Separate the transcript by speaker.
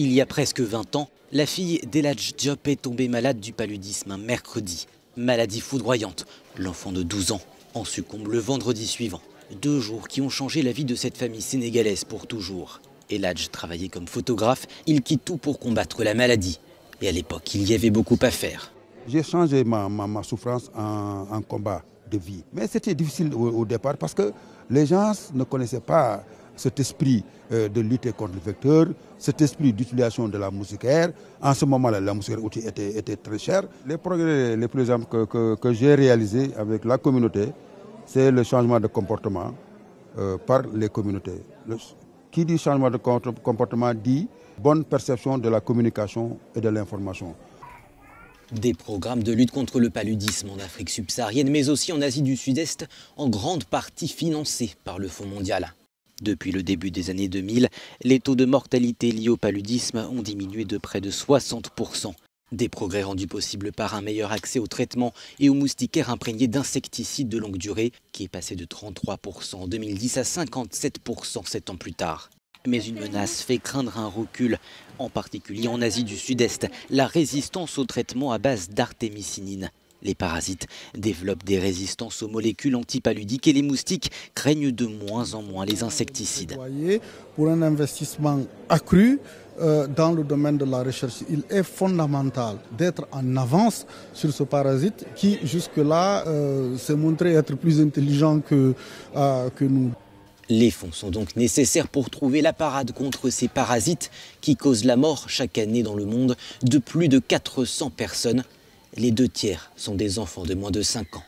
Speaker 1: Il y a presque 20 ans, la fille d'Eladj Diop est tombée malade du paludisme un mercredi. Maladie foudroyante. L'enfant de 12 ans en succombe le vendredi suivant. 2 jours qui ont changé la vie de cette famille sénégalaise pour toujours. Eladj travaillait comme photographe, il quitte tout pour combattre la maladie. Et à l'époque, il y avait beaucoup à faire.
Speaker 2: J'ai changé ma souffrance en combat de vie. Mais c'était difficile au départ parce que les gens ne connaissaient pas cet esprit de lutter contre le vecteur, cet esprit d'utilisation de la moustiquaire. En ce moment-là, la moustiquaire était très chère. Les progrès les plus simples que j'ai réalisés avec la communauté, c'est le changement de comportement par les communautés. Qui dit changement de comportement dit bonne perception de la communication et de l'information.
Speaker 1: Des programmes de lutte contre le paludisme en Afrique subsaharienne, mais aussi en Asie du Sud-Est, en grande partie financés par le Fonds mondial. Depuis le début des années 2000, les taux de mortalité liés au paludisme ont diminué de près de 60%. Des progrès rendus possibles par un meilleur accès aux traitements et aux moustiquaires imprégnés d'insecticides de longue durée, qui est passé de 33% en 2010 à 57% 7 ans plus tard. Mais une menace fait craindre un recul, en particulier en Asie du Sud-Est, la résistance aux traitements à base d'artémisinine. Les parasites développent des résistances aux molécules antipaludiques et les moustiques craignent de moins en moins les insecticides.
Speaker 3: Pour un investissement accru dans le domaine de la recherche, il est fondamental d'être en avance sur ce parasite qui jusque-là s'est montré être plus intelligent que nous.
Speaker 1: Les fonds sont donc nécessaires pour trouver la parade contre ces parasites qui causent la mort chaque année dans le monde de plus de 400 personnes. Les 2 tiers sont des enfants de moins de 5 ans.